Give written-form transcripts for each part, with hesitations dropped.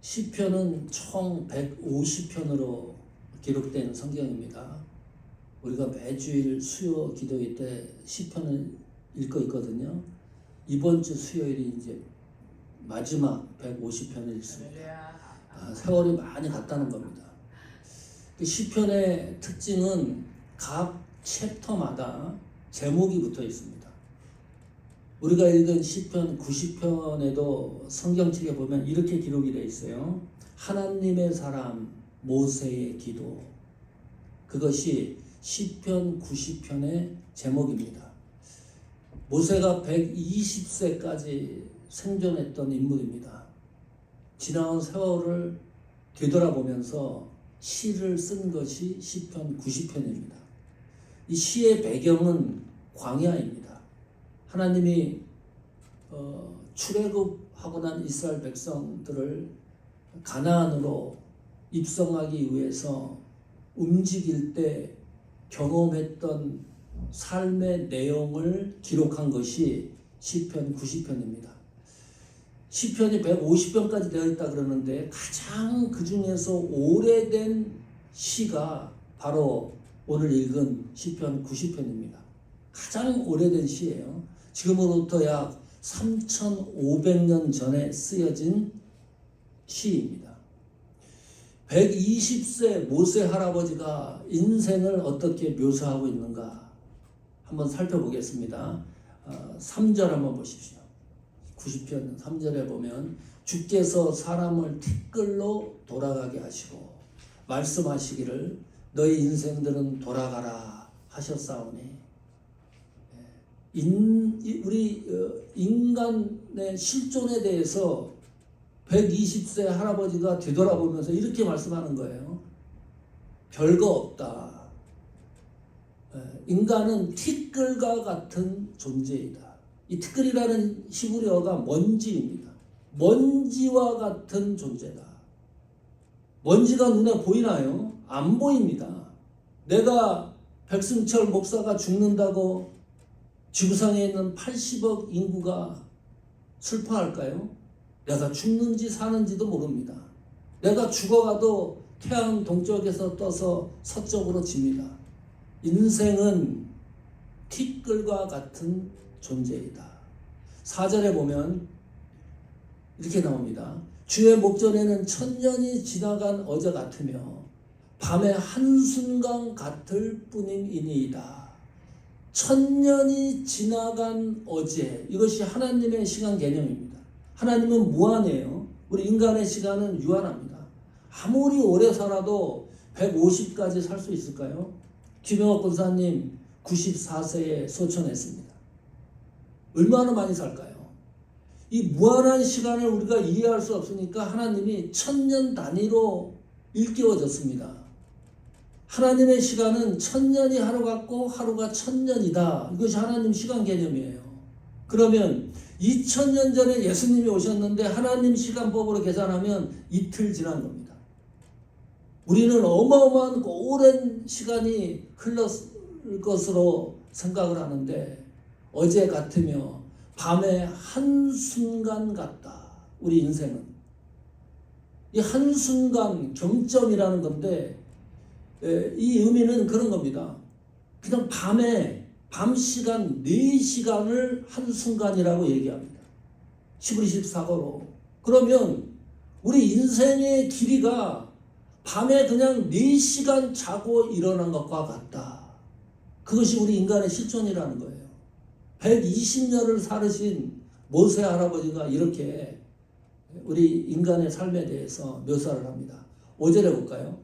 시편은 총 150편으로 기록된 성경입니다. 우리가 매주일 수요 기도회 때 시편을 읽고 있거든요. 이번 주 수요일이 이제 마지막 150편을 읽습니다. 세월이 많이 갔다는 겁니다. 시편의 특징은 각 챕터마다 제목이 붙어 있습니다. 우리가 읽은 시편 90편에도 성경책에 보면 이렇게 기록이 되어 있어요. 하나님의 사람 모세의 기도. 그것이 시편 90편의 제목입니다. 모세가 120세까지 생존했던 인물입니다. 지나온 세월을 되돌아보면서 시를 쓴 것이 시편 90편입니다. 이 시의 배경은 광야입니다. 하나님이 출애굽하고 난 이스라엘 백성들을 가나안으로 입성하기 위해서 움직일 때 경험했던 삶의 내용을 기록한 것이 시편 90편입니다. 시편이 150편까지 되어 있다 그러는데 가장 그 중에서 오래된 시가 바로 오늘 읽은 시편 90편입니다. 가장 오래된 시예요. 지금으로부터 약 3,500년 전에 쓰여진 시입니다. 120세 모세 할아버지가 인생을 어떻게 묘사하고 있는가 한번 살펴보겠습니다. 3절 한번 보십시오. 90편 3절에 보면 주께서 사람을 티끌로 돌아가게 하시고 말씀하시기를 너희 인생들은 돌아가라 하셨사오니 우리 인간의 실존에 대해서 120세 할아버지가 되돌아보면서 이렇게 말씀하는 거예요. 별거 없다. 인간은 티끌과 같은 존재이다. 이 티끌이라는 히브리어가 먼지입니다. 먼지와 같은 존재다. 먼지가 눈에 보이나요? 안 보입니다. 내가 백승철 목사가 죽는다고 지구상에 있는 80억 인구가 슬퍼할까요? 내가 죽는지 사는지도 모릅니다. 내가 죽어가도 태양 동쪽에서 떠서 서쪽으로 집니다. 인생은 티끌과 같은 존재이다. 4절에 보면 이렇게 나옵니다. 주의 목전에는 천년이 지나간 어제 같으며 밤의 한순간 같을 뿐임이니이다. 천년이 지나간 어제, 이것이 하나님의 시간 개념입니다. 하나님은 무한해요. 우리 인간의 시간은 유한합니다. 아무리 오래 살아도 150까지 살 수 있을까요? 김영옥 권사님 94세에 소천했습니다. 얼마나 많이 살까요? 이 무한한 시간을 우리가 이해할 수 없으니까 하나님이 천년 단위로 일깨워졌습니다. 하나님의 시간은 천년이 하루 같고 하루가 천년이다. 이것이 하나님 시간 개념이에요. 그러면 2000년 전에 예수님이 오셨는데 하나님 시간법으로 계산하면 이틀 지난 겁니다. 우리는 어마어마한 오랜 시간이 흘렀을 것으로 생각을 하는데 어제 같으며 밤의 한순간 같다. 우리 인생은. 이 한순간 경점이라는 건데 이 의미는 그런 겁니다. 그냥 밤 시간 4시간을 한순간이라고 얘기합니다. 10을 24거로. 그러면 우리 인생의 길이가 밤에 그냥 4시간 자고 일어난 것과 같다. 그것이 우리 인간의 실존이라는 거예요. 120년을 살으신 모세 할아버지가 이렇게 우리 인간의 삶에 대해서 묘사를 합니다. 5절에 볼까요?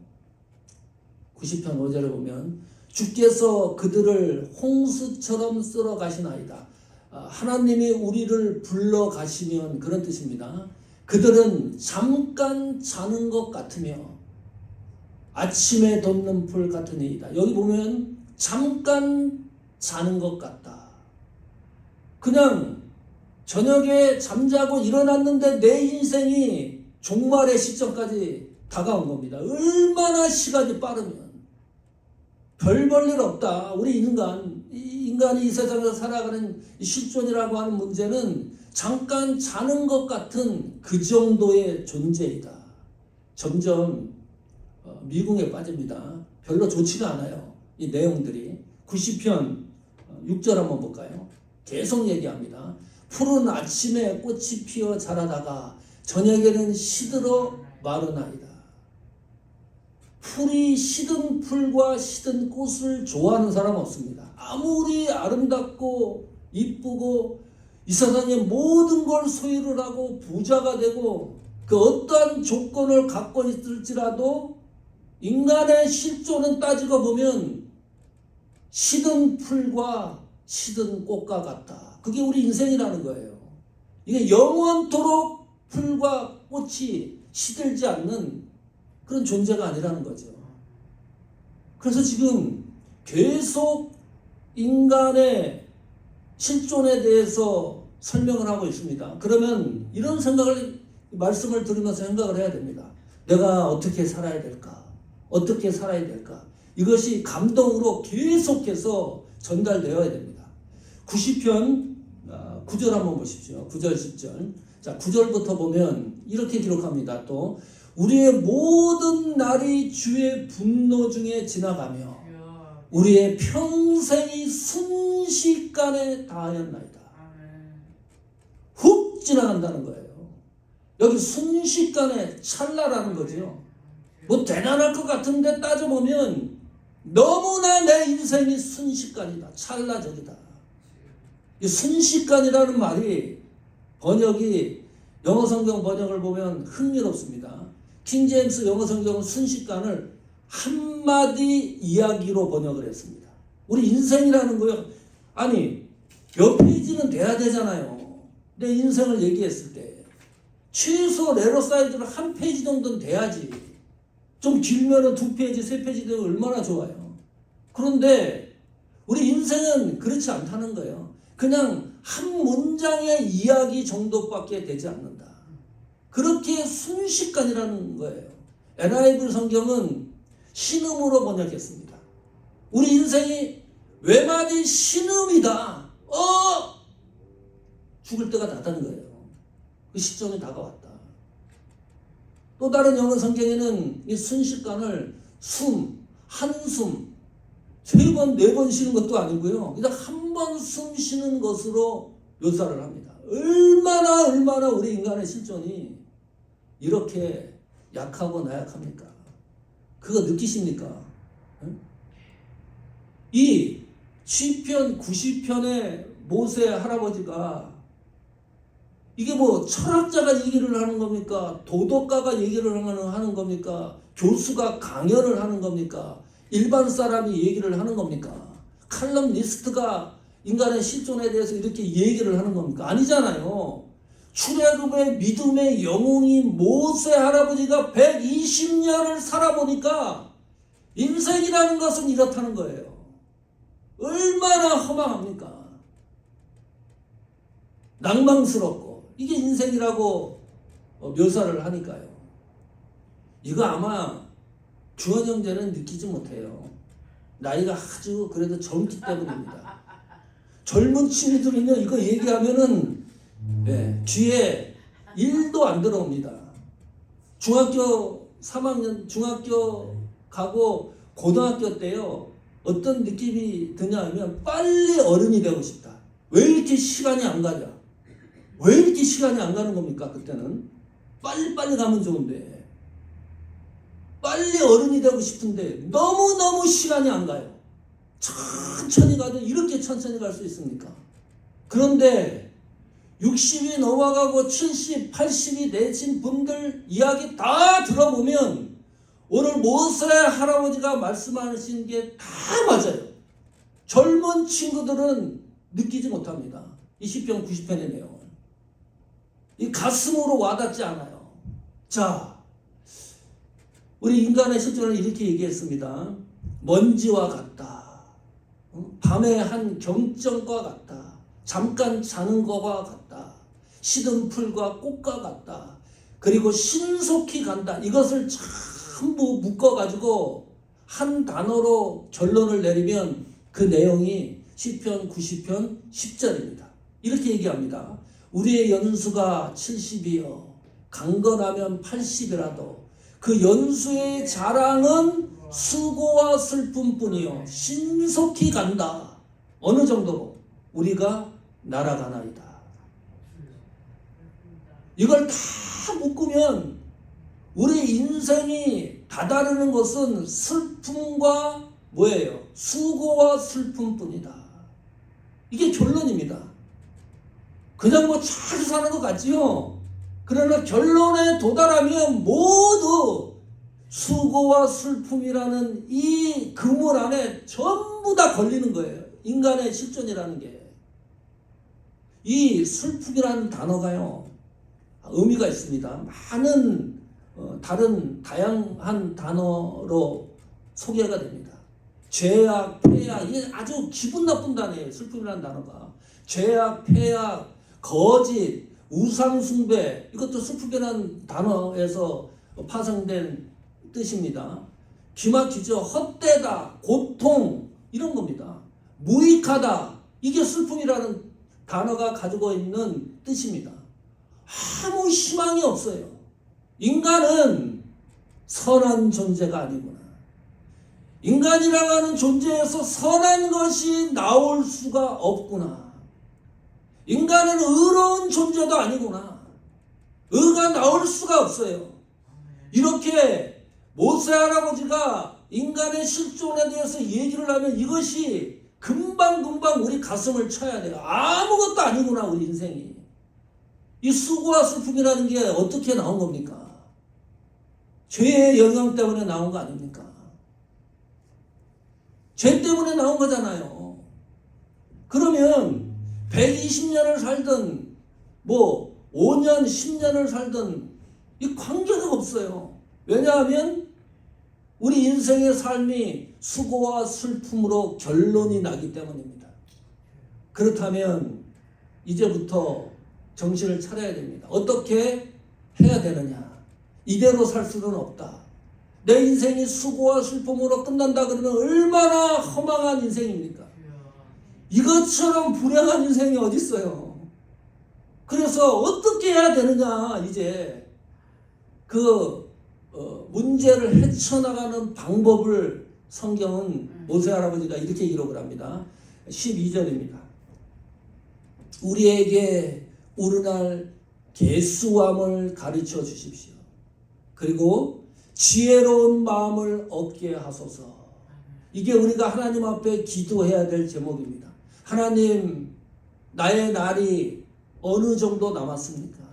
90편 5절에 보면 주께서 그들을 홍수처럼 쓸어 가시나이다. 하나님이 우리를 불러 가시면 그런 뜻입니다. 그들은 잠깐 자는 것 같으며 아침에 돋는 풀 같으니이다. 여기 보면 잠깐 자는 것 같다. 그냥 저녁에 잠자고 일어났는데 내 인생이 종말의 시점까지 다가온 겁니다. 얼마나 시간이 빠르면 별 볼 일 없다. 우리 인간이 이 세상에서 살아가는 실존이라고 하는 문제는 잠깐 자는 것 같은 그 정도의 존재이다. 점점 미궁에 빠집니다. 별로 좋지가 않아요. 이 내용들이. 90편 6절 한번 볼까요? 계속 얘기합니다. 푸른 아침에 꽃이 피어 자라다가 저녁에는 시들어 마르나이다. 풀이 시든 풀과 시든 꽃을 좋아하는 사람은 없습니다. 아무리 아름답고 이쁘고 이 세상의 모든 걸 소유를 하고 부자가 되고 그 어떠한 조건을 갖고 있을지라도 인간의 실존은 따지고 보면 시든 풀과 시든 꽃과 같다. 그게 우리 인생이라는 거예요. 이게 영원토록 풀과 꽃이 시들지 않는 그런 존재가 아니라는 거죠. 그래서 지금 계속 인간의 실존에 대해서 설명을 하고 있습니다. 그러면 이런 말씀을 들으면서 생각을 해야 됩니다. 내가 어떻게 살아야 될까? 어떻게 살아야 될까? 이것이 감동으로 계속해서 전달되어야 됩니다. 90편 9절 한번 보십시오. 9절 10절. 자, 9절부터 보면 이렇게 기록합니다. 또 우리의 모든 날이 주의 분노 중에 지나가며 우리의 평생이 순식간에 다하였나이다. 훅 지나간다는 거예요. 여기 순식간에 찰나라는 거죠. 뭐 대단할 것 같은데 따져보면 너무나 내 인생이 순식간이다. 찰나적이다. 이 순식간이라는 말이 번역이 영어 성경 번역을 보면 흥미롭습니다. 킹제임스 영어 성경은 순식간을 한마디 이야기로 번역을 했습니다. 우리 인생이라는 거요. 아니 몇 페이지는 돼야 되잖아요. 내 인생을 얘기했을 때 최소 레러 사이즈는 한 페이지 정도는 돼야지. 좀 길면은 2페이지, 3페이지 되면 얼마나 좋아요. 그런데 우리 인생은 그렇지 않다는 거예요. 그냥 한 문장의 이야기 정도밖에 되지 않는다. 그렇게 순식간이라는 거예요. NIV 성경은 신음으로 번역했습니다. 우리 인생이 외마디 신음이다. 죽을 때가 됐다는 거예요. 그 시점이 다가왔다. 또 다른 영어 성경에는 이 순식간을 한숨 3번, 4번 쉬는 것도 아니고요. 그냥 한 번 숨 쉬는 것으로 묘사를 합니다. 얼마나 우리 인간의 실존이 이렇게 약하고 나약합니까? 그거 느끼십니까? 이 시편 90편의 모세 할아버지가 이게 뭐 철학자가 얘기를 하는 겁니까? 도덕가가 얘기를 하는 겁니까? 교수가 강연을 하는 겁니까? 일반 사람이 얘기를 하는 겁니까? 칼럼니스트가 인간의 실존에 대해서 이렇게 얘기를 하는 겁니까? 아니잖아요. 출애굽의 믿음의 영웅인 모세 할아버지가 120년을 살아보니까 인생이라는 것은 이렇다는 거예요. 얼마나 허망합니까? 낭망스럽고 이게 인생이라고 묘사를 하니까요. 이거 아마 주원 형제는 느끼지 못해요. 나이가 아주 그래도 젊기 때문입니다. 젊은 친구들이면 이거 얘기하면은 뒤에 1도 안 들어옵니다. 중학교 3학년 중학교 가고 고등학교 때요. 어떤 느낌이 드냐 하면 빨리 어른이 되고 싶다. 왜 이렇게 시간이 안 가냐? 왜 이렇게 시간이 안 가는 겁니까? 그때는 빨리 가면 좋은데 빨리 어른이 되고 싶은데 너무너무 시간이 안 가요. 천천히 가도 이렇게 천천히 갈 수 있습니까? 그런데 60이 넘어가고 70, 80이 되신 분들 이야기 다 들어보면 오늘 모세 할아버지가 말씀하신 게 다 맞아요. 젊은 친구들은 느끼지 못합니다. 이 시편 90편의 내용은. 이 가슴으로 와닿지 않아요. 자, 우리 인간의 실존을 이렇게 얘기했습니다. 먼지와 같다. 밤의 한 경정과 같다. 잠깐 자는 것과 같다. 시든 풀과 꽃과 같다. 그리고 신속히 간다. 이것을 전부 묶어가지고 한 단어로 결론을 내리면 그 내용이 시편 90편 10절입니다. 이렇게 얘기합니다. 우리의 연수가 70이요 강건하면 80이라도 그 연수의 자랑은 수고와 슬픔뿐이요 신속히 간다. 어느 정도로? 우리가 날아가나이다. 이걸 다 묶으면 우리 인생이 다다르는 것은 슬픔과 뭐예요? 수고와 슬픔뿐이다. 이게 결론입니다. 그냥 뭐 잘 사는 것 같지요? 그러나 결론에 도달하면 모두 수고와 슬픔이라는 이 그물 안에 전부 다 걸리는 거예요. 인간의 실존이라는 게. 이 슬픔이라는 단어가요, 의미가 있습니다. 많은 다른 다양한 단어로 소개가 됩니다. 죄악, 폐악, 이게 아주 기분 나쁜 단어예요. 슬픔이라는 단어가. 죄악, 폐악, 거짓, 우상숭배, 이것도 슬픔이라는 단어에서 파생된 뜻입니다. 기막히죠. 헛되다, 고통, 이런 겁니다. 무익하다, 이게 슬픔이라는 단어가 가지고 있는 뜻입니다. 아무 희망이 없어요. 인간은 선한 존재가 아니구나. 인간이라고 하는 존재에서 선한 것이 나올 수가 없구나. 인간은 의로운 존재도 아니구나. 의가 나올 수가 없어요. 이렇게 모세 할아버지가 인간의 실존에 대해서 얘기를 하면 이것이 금방금방 우리 가슴을 쳐야 돼요. 아무것도 아니구나, 우리 인생이. 이 수고와 슬픔이라는 게 어떻게 나온 겁니까? 죄의 영향 때문에 나온 거 아닙니까? 죄 때문에 나온 거잖아요. 그러면 120년을 살든 뭐 5년, 10년을 살든 이 관계가 없어요. 왜냐하면 우리 인생의 삶이 수고와 슬픔으로 결론이 나기 때문입니다. 그렇다면 이제부터 정신을 차려야 됩니다. 어떻게 해야 되느냐? 이대로 살 수는 없다. 내 인생이 수고와 슬픔으로 끝난다 그러면 얼마나 허망한 인생입니까? 이것처럼 불행한 인생이 어디 있어요? 그래서 어떻게 해야 되느냐, 이제 문제를 헤쳐나가는 방법을 성경은 모세 할아버지가 이렇게 기록을 합니다. 12절입니다. 우리에게 오르날 계수함을 가르쳐 주십시오. 그리고 지혜로운 마음을 얻게 하소서. 이게 우리가 하나님 앞에 기도해야 될 제목입니다. 하나님, 나의 날이 어느 정도 남았습니까?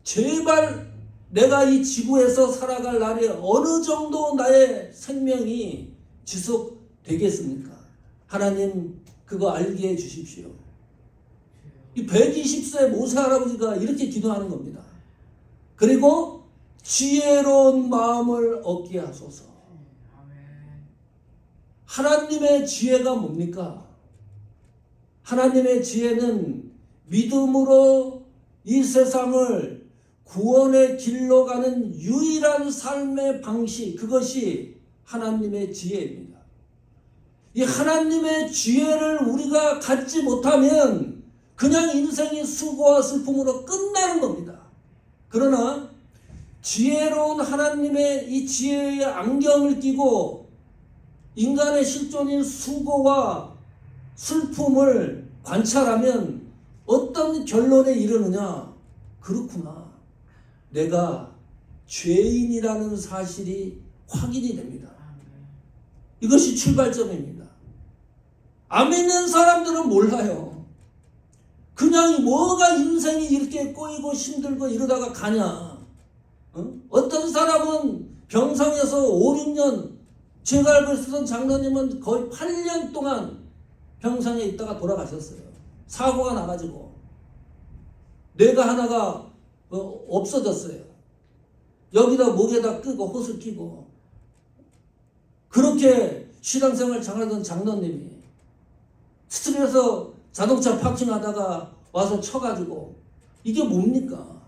제발 내가 이 지구에서 살아갈 날이 어느 정도 나의 생명이 지속되겠습니까? 하나님, 그거 알게 해 주십시오. 이 120세 모세 할아버지가 이렇게 기도하는 겁니다. 그리고 지혜로운 마음을 얻게 하소서. 하나님의 지혜가 뭡니까? 하나님의 지혜는 믿음으로 이 세상을 구원의 길로 가는 유일한 삶의 방식, 그것이 하나님의 지혜입니다. 이 하나님의 지혜를 우리가 갖지 못하면 그냥 인생이 수고와 슬픔으로 끝나는 겁니다. 그러나 지혜로운 하나님의 이 지혜의 안경을 끼고 인간의 실존인 수고와 슬픔을 관찰하면 어떤 결론에 이르느냐? 그렇구나. 내가 죄인이라는 사실이 확인이 됩니다. 이것이 출발점입니다. 안 믿는 사람들은 몰라요. 그냥 뭐가 인생이 이렇게 꼬이고 힘들고 이러다가 가냐. 어떤 사람은 병상에서 5, 6년, 제가 알고 있었던 장로님은 거의 8년 동안 병상에 있다가 돌아가셨어요. 사고가 나가지고 뇌가 하나가 없어졌어요. 여기다 목에다 끄고 헛을 끼고 그렇게 신앙생활 잘하던 장로님이 스트레스에서 자동차 파킹하다가 와서 쳐가지고 이게 뭡니까?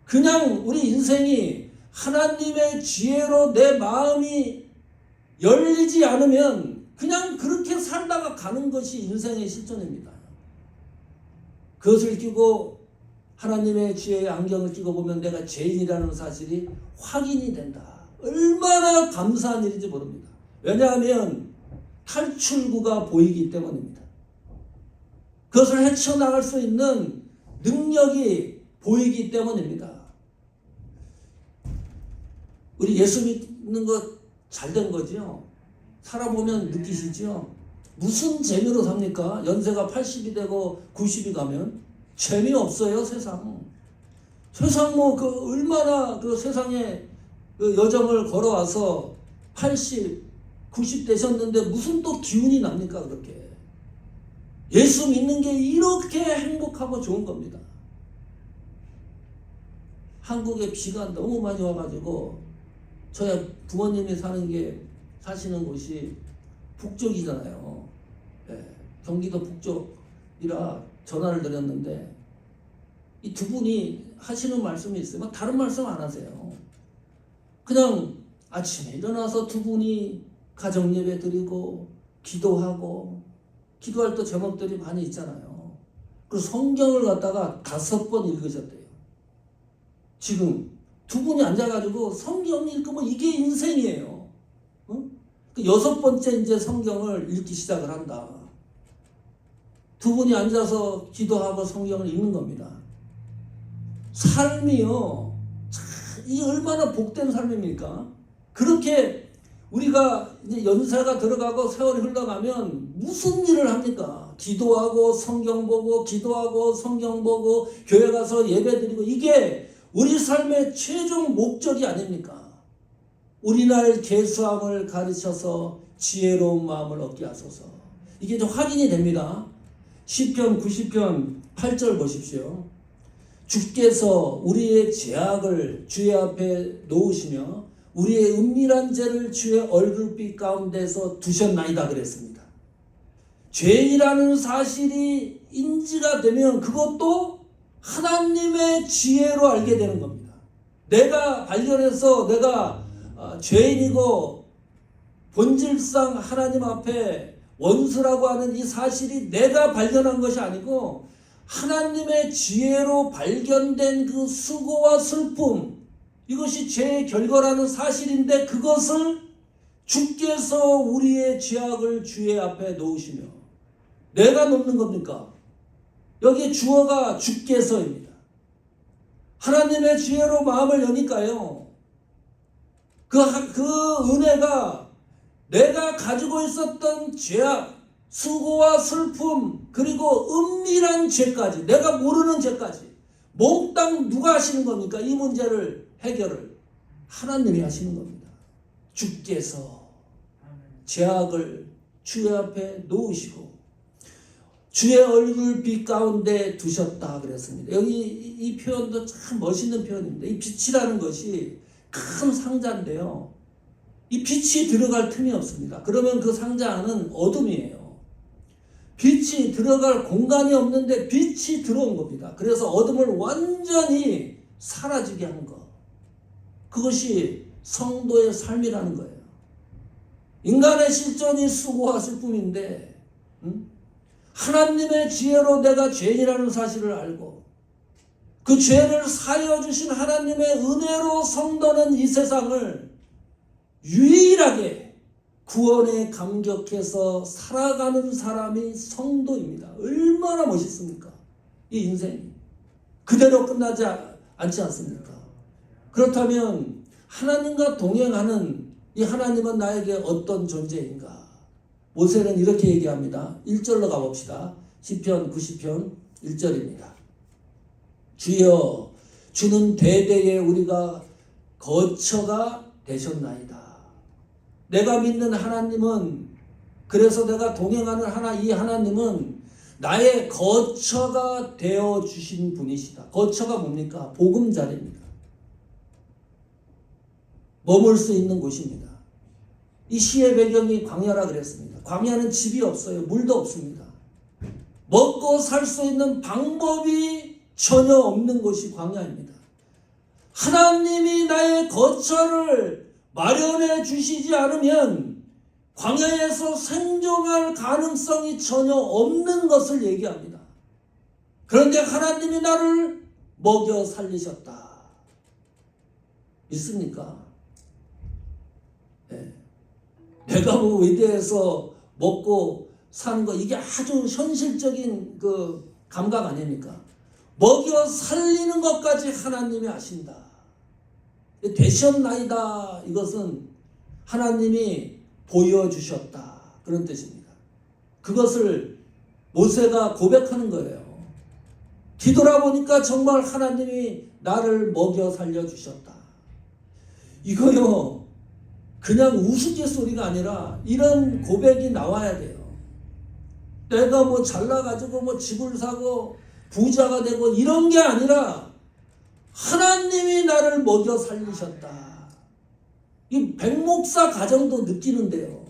그냥 우리 인생이 하나님의 지혜로 내 마음이 열리지 않으면 그냥 그렇게 살다가 가는 것이 인생의 실존입니다. 그것을 끼고 하나님의 지혜의 안경을 끼고 보면 내가 죄인이라는 사실이 확인이 된다. 얼마나 감사한 일인지 모릅니다. 왜냐하면 탈출구가 보이기 때문입니다. 그것을 헤쳐나갈 수 있는 능력이 보이기 때문입니다. 우리 예수 믿는 거 잘 된 거죠? 살아보면 느끼시죠? 무슨 재미로 삽니까? 연세가 80이 되고 90이 가면 재미없어요, 세상. 세상 얼마나 그 세상에 그 여정을 걸어와서 80, 90 되셨는데 무슨 또 기운이 납니까, 그렇게. 예수 믿는 게 이렇게 행복하고 좋은 겁니다. 한국에 비가 너무 많이 와가지고 저희 부모님이 사시는 곳이 북쪽이잖아요. 네, 경기도 북쪽이라 전화를 드렸는데 이 두 분이 하시는 말씀이 있어요. 다른 말씀 안 하세요. 그냥 아침에 일어나서 두 분이 가정예배 드리고 기도하고 기도할 때 제목들이 많이 있잖아요. 그리고 성경을 갖다가 5번 읽으셨대요. 지금 두 분이 앉아가지고 성경 읽으면 이게 인생이에요. 그 6번째 이제 성경을 읽기 시작을 한다. 두 분이 앉아서 기도하고 성경을 읽는 겁니다. 삶이요, 이 얼마나 복된 삶입니까? 그렇게 우리가 이제 연세가 들어가고 세월이 흘러가면 무슨 일을 합니까? 기도하고 성경 보고 기도하고 성경 보고 교회 가서 예배 드리고 이게 우리 삶의 최종 목적이 아닙니까? 우리날 계수함을 가르쳐서 지혜로운 마음을 얻게 하소서. 이게 좀 확인이 됩니다. 시편 90편 8절 보십시오. 주께서 우리의 죄악을 주의 앞에 놓으시며 우리의 은밀한 죄를 주의 얼굴빛 가운데서 두셨나이다 그랬습니다. 죄이라는 사실이 인지가 되면 그것도 하나님의 지혜로 알게 되는 겁니다. 내가 발견해서 내가 죄인이고 본질상 하나님 앞에 원수라고 하는 이 사실이 내가 발견한 것이 아니고 하나님의 지혜로 발견된 그 수고와 슬픔, 이것이 죄의 결과라는 사실인데 그것을 주께서 우리의 죄악을 주의 앞에 놓으시며, 내가 놓는 겁니까? 여기 주어가 주께서입니다. 하나님의 지혜로 마음을 여니까요, 그 은혜가 내가 가지고 있었던 죄악, 수고와 슬픔, 그리고 은밀한 죄까지, 내가 모르는 죄까지 몽땅 누가 하시는 겁니까? 이 문제를 해결을 하나님이 하시는 겁니다. 주께서 죄악을 주의 앞에 놓으시고 주의 얼굴 빛 가운데 두셨다 그랬습니다. 여기 이 표현도 참 멋있는 표현입니다. 이 빛이라는 것이 큰 상자인데요, 이 빛이 들어갈 틈이 없습니다. 그러면 그 상자 안은 어둠이에요. 빛이 들어갈 공간이 없는데 빛이 들어온 겁니다. 그래서 어둠을 완전히 사라지게 한 것, 그것이 성도의 삶이라는 거예요. 인간의 실존이 수고와 슬픔인데 하나님의 지혜로 내가 죄인이라는 사실을 알고 그 죄를 사하여 주신 하나님의 은혜로 성도는 이 세상을 유일하게 구원에 감격해서 살아가는 사람이 성도입니다. 얼마나 멋있습니까? 이 인생이 그대로 끝나지 않지 않습니까? 그렇다면 하나님과 동행하는 이 하나님은 나에게 어떤 존재인가? 모세는 이렇게 얘기합니다. 1절로 가봅시다. 시편 90편 1절입니다. 주여, 주는 대대에 우리가 거처가 되셨나이다. 내가 믿는 하나님은, 그래서 내가 동행하는 이 하나님은 나의 거처가 되어주신 분이시다. 거처가 뭡니까? 보금자리입니다. 머물 수 있는 곳입니다. 이 시의 배경이 광야라 그랬습니다. 광야는 집이 없어요. 물도 없습니다. 먹고 살 수 있는 방법이 전혀 없는 곳이 광야입니다. 하나님이 나의 거처를 마련해 주시지 않으면 광야에서 생존할 가능성이 전혀 없는 것을 얘기합니다. 그런데 하나님이 나를 먹여 살리셨다. 믿습니까? 네. 내가 뭐 외대에서 먹고 사는 거 이게 아주 현실적인 그 감각 아닙니까? 먹여 살리는 것까지 하나님이 아신다. 되셨나이다. 이것은 하나님이 보여주셨다. 그런 뜻입니다. 그것을 모세가 고백하는 거예요. 뒤돌아보니까 정말 하나님이 나를 먹여 살려주셨다. 이거요, 그냥 우스갯소리가 아니라 이런 고백이 나와야 돼요. 내가 뭐 잘나가지고 뭐 집을 사고 부자가 되고 이런 게 아니라 하나님이 나를 먹여 살리셨다. 이 백목사 가정도 느끼는데요.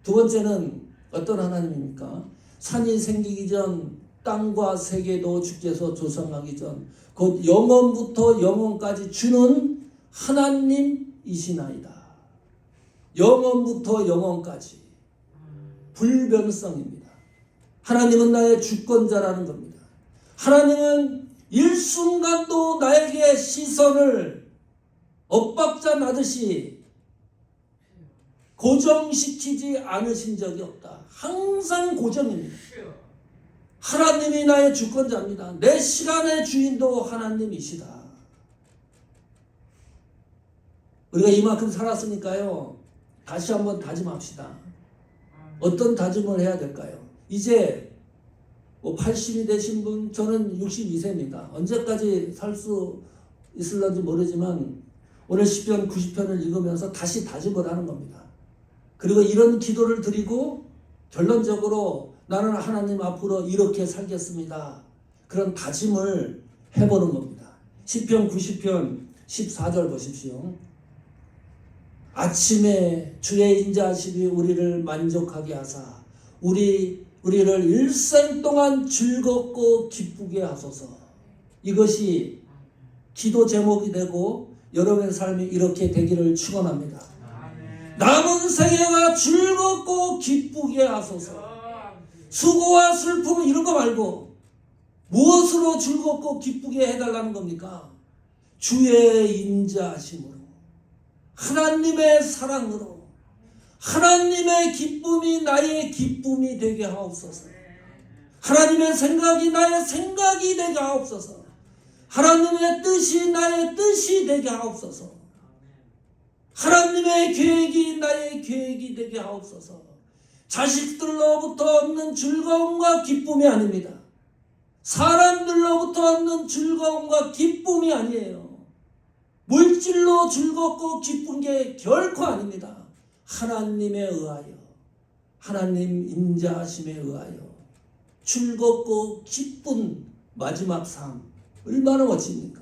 두 번째는 어떤 하나님입니까? 산이 생기기 전 땅과 세계도 주께서 조성하기 전 곧 영원부터 영원까지 주는 하나님이시나이다. 영원부터 영원까지 불변성입니다. 하나님은 나의 주권자라는 겁니다. 하나님은 일순간도 나에게 시선을 엇박자 나듯이 고정시키지 않으신 적이 없다. 항상 고정입니다. 하나님이 나의 주권자입니다. 내 시간의 주인도 하나님이시다. 우리가 이만큼 살았으니까요. 다시 한번 다짐합시다. 어떤 다짐을 해야 될까요? 이제 뭐 80이 되신 분, 저는 62세입니다. 언제까지 살 수 있을런지 모르지만 오늘 시편 90편을 읽으면서 다시 다짐을 하는 겁니다. 그리고 이런 기도를 드리고 결론적으로 나는 하나님 앞으로 이렇게 살겠습니다. 그런 다짐을 해보는 겁니다. 시편 90편 14절 보십시오. 아침에 주의 인자하심이 우리를 만족하게 하사 우리를 일생 동안 즐겁고 기쁘게 하소서. 이것이 기도 제목이 되고 여러분의 삶이 이렇게 되기를 축원합니다. 남은 생애가 즐겁고 기쁘게 하소서. 수고와 슬픔 이런 거 말고 무엇으로 즐겁고 기쁘게 해달라는 겁니까? 주의 인자하심으로, 하나님의 사랑으로, 하나님의 기쁨이 나의 기쁨이 되게 하옵소서. 하나님의 생각이 나의 생각이 되게 하옵소서. 하나님의 뜻이 나의 뜻이 되게 하옵소서. 하나님의 계획이 나의 계획이 되게 하옵소서. 자식들로부터 얻는 즐거움과 기쁨이 아닙니다. 사람들로부터 얻는 즐거움과 기쁨이 아니에요. 물질로 즐겁고 기쁜 게 결코 아닙니다. 하나님에 의하여, 하나님 인자하심에 의하여 즐겁고 기쁜 마지막 삶, 얼마나 멋집니까?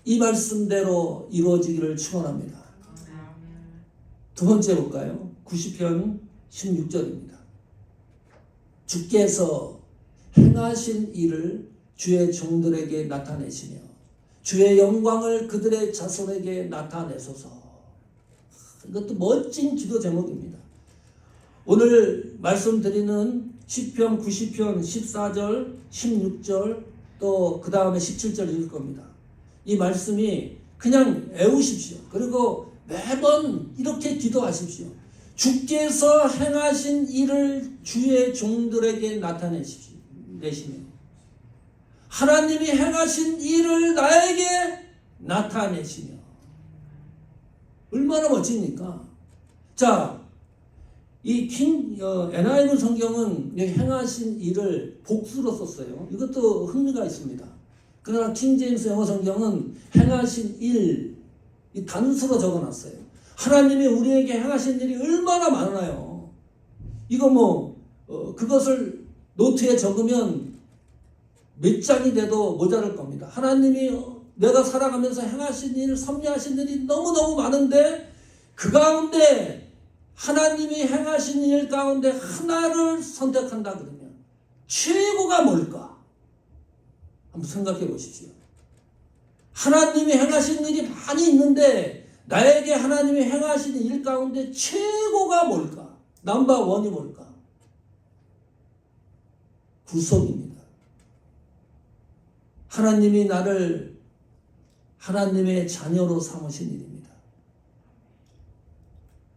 이 말씀대로 이루어지기를 축원합니다. 두 번째 볼까요? 90편 16절입니다. 주께서 행하신 일을 주의 종들에게 나타내시며 주의 영광을 그들의 자손에게 나타내소서. 이것도 멋진 기도 제목입니다. 오늘 말씀드리는 시편 90편 14절, 16절 또 그 다음에 17절 읽을 겁니다. 이 말씀이 그냥 외우십시오. 그리고 매번 이렇게 기도하십시오. 주께서 행하신 일을 주의 종들에게 나타내시며 하나님이 행하신 일을 나에게 나타내시며 얼마나 멋집니까? 자, 이 NIV 성경은 행하신 일을 복수로 썼어요. 이것도 흥미가 있습니다. 그러나 킹제임스 영어 성경은 행하신 일, 이 단수로 적어놨어요. 하나님이 우리에게 행하신 일이 얼마나 많아요. 이거 그것을 노트에 적으면 몇 장이 돼도 모자랄 겁니다. 하나님이 내가 살아가면서 행하신 일, 섭리하신 일이 너무너무 많은데 그 가운데 하나님이 행하신 일 가운데 하나를 선택한다 그러면 최고가 뭘까? 한번 생각해 보십시오. 하나님이 행하신 일이 많이 있는데 나에게 하나님이 행하시는 일 가운데 최고가 뭘까? 넘버 원이 뭘까? 구속입니다. 하나님이 나를 하나님의 자녀로 삼으신 일입니다.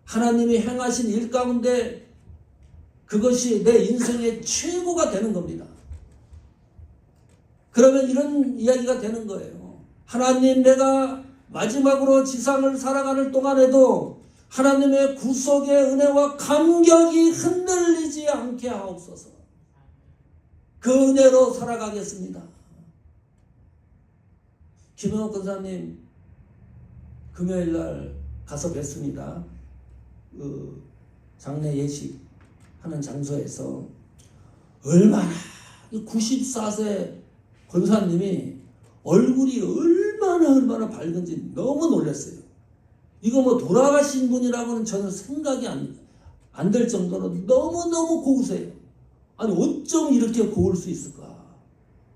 하나님이 행하신 일 가운데 그것이 내 인생의 최고가 되는 겁니다. 그러면 이런 이야기가 되는 거예요. 하나님, 내가 마지막으로 지상을 살아가는 동안에도 하나님의 구속의 은혜와 감격이 흔들리지 않게 하옵소서. 그 은혜로 살아가겠습니다. 김영옥 권사님 금요일날 가서 뵀습니다. 그 장례 예식 하는 장소에서 얼마나 94세 권사님이 얼굴이 얼마나 밝은지 너무 놀랐어요. 이거 뭐 돌아가신 분이라고는 저는 생각이 안 될 정도로 너무너무 고우세요. 아니 어쩜 이렇게 고울 수 있을까?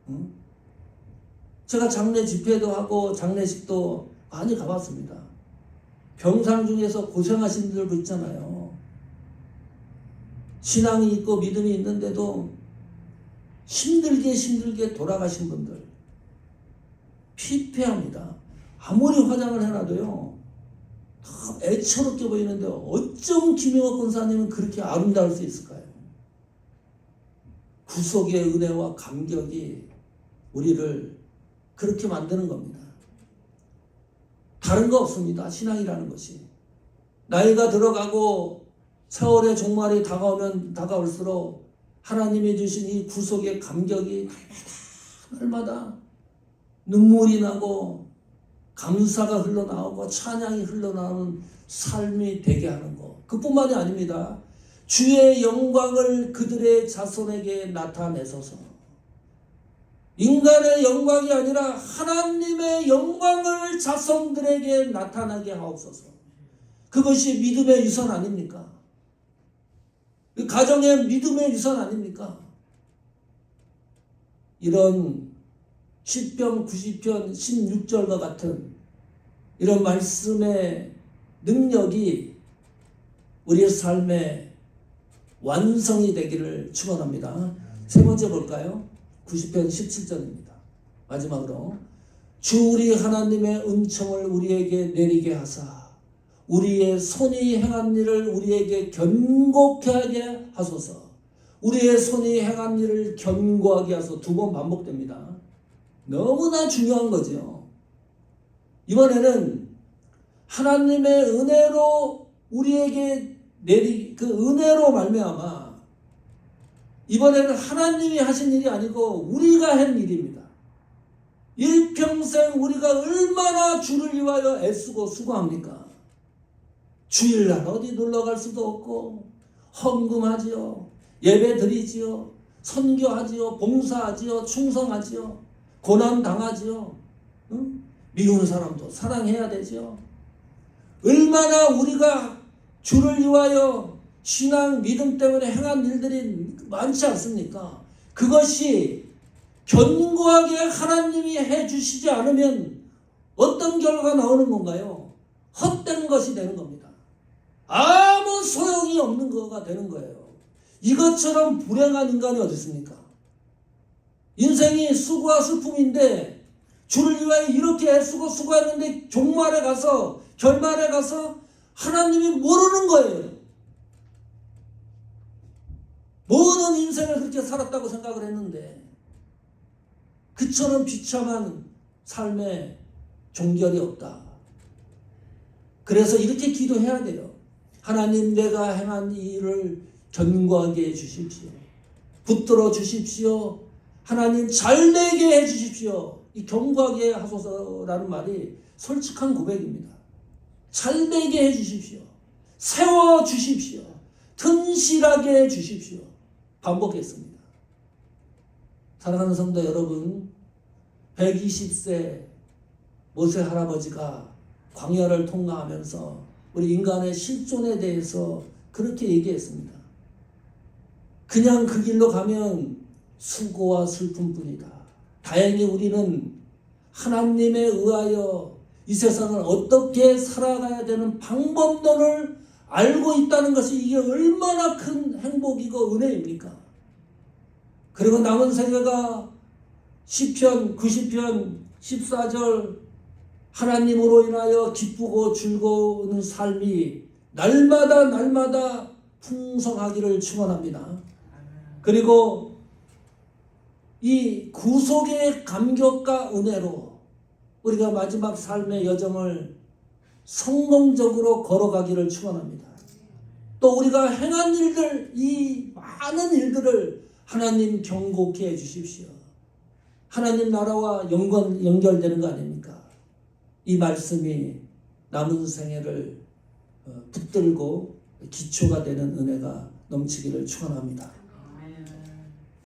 응? 제가 장례 집회도 하고 장례식도 많이 가봤습니다. 병상 중에서 고생하신 분들도 있잖아요. 신앙이 있고 믿음이 있는데도 힘들게 돌아가신 분들 피폐합니다. 아무리 화장을 해놔도요 다 애처롭게 보이는데 어쩜 김영옥 권사님은 그렇게 아름다울 수 있을까요? 구속의 은혜와 감격이 우리를 그렇게 만드는 겁니다. 다른 거 없습니다. 신앙이라는 것이. 나이가 들어가고 세월의 종말이 다가올수록 하나님이 주신 이 구속의 감격이 날마다 눈물이 나고 감사가 흘러나오고 찬양이 흘러나오는 삶이 되게 하는 것. 그뿐만이 아닙니다. 주의 영광을 그들의 자손에게 나타내소서. 인간의 영광이 아니라 하나님의 영광을 자손들에게 나타나게 하옵소서. 그것이 믿음의 유산 아닙니까? 가정의 믿음의 유산 아닙니까? 이런 시편 90편 16절과 같은 이런 말씀의 능력이 우리의 삶의 완성이 되기를 축원합니다. 세 번째 볼까요? 90편 17절입니다. 마지막으로 주 우리 하나님의 은총을 우리에게 내리게 하사 우리의 손이 행한 일을 우리에게 견고하게 하소서. 우리의 손이 행한 일을 견고하게 하소서. 두 번 반복됩니다. 너무나 중요한 거죠. 이번에는 하나님의 은혜로 우리에게 그 은혜로 말미암아 이번에는 하나님이 하신 일이 아니고 우리가 한 일입니다. 일평생 우리가 얼마나 주를 위하여 애쓰고 수고합니까? 주일날 어디 놀러갈 수도 없고 헌금하지요, 예배 드리지요, 선교하지요, 봉사하지요, 충성하지요, 고난당하지요, 응? 미운 사람도 사랑해야 되죠. 얼마나 우리가 주를 위하여 신앙 믿음 때문에 행한 일들이 많지 않습니까? 그것이 견고하게 하나님이 해주시지 않으면 어떤 결과가 나오는 건가요? 헛된 것이 되는 겁니다. 아무 소용이 없는 거가 되는 거예요. 이것처럼 불행한 인간이 어디 있습니까? 인생이 수고와 슬픔인데 주를 위하여 이렇게 애쓰고 수고했는데 종말에 가서 결말에 가서 하나님이 모르는 거예요. 모든 인생을 그렇게 살았다고 생각을 했는데 그처럼 비참한 삶에 종결이 없다. 그래서 이렇게 기도해야 돼요. 하나님, 내가 행한 이 일을 견고하게 해주십시오. 붙들어 주십시오. 하나님, 잘되게 해주십시오. 이 견고하게 하소서라는 말이 솔직한 고백입니다. 잘되게 해주십시오. 세워주십시오. 튼실하게 해주십시오. 반복했습니다. 사랑하는 성도 여러분, 120세 모세 할아버지가 광야를 통과하면서 우리 인간의 실존에 대해서 그렇게 얘기했습니다. 그냥 그 길로 가면 수고와 슬픔뿐이다. 다행히 우리는 하나님에 의하여 이 세상을 어떻게 살아가야 되는 방법론을 알고 있다는 것이 이게 얼마나 큰 행복이고 은혜입니까? 그리고 남은 생애가 시편 90편 14절 하나님으로 인하여 기쁘고 즐거운 삶이 날마다 풍성하기를 축원합니다. 그리고 이 구속의 감격과 은혜로 우리가 마지막 삶의 여정을 성공적으로 걸어가기를 축원합니다. 또 우리가 행한 일들, 이 많은 일들을 하나님 경고케 해주십시오. 하나님 나라와 연결되는 거 아닙니까? 이 말씀이 남은 생애를 붙들고 기초가 되는 은혜가 넘치기를 축원합니다.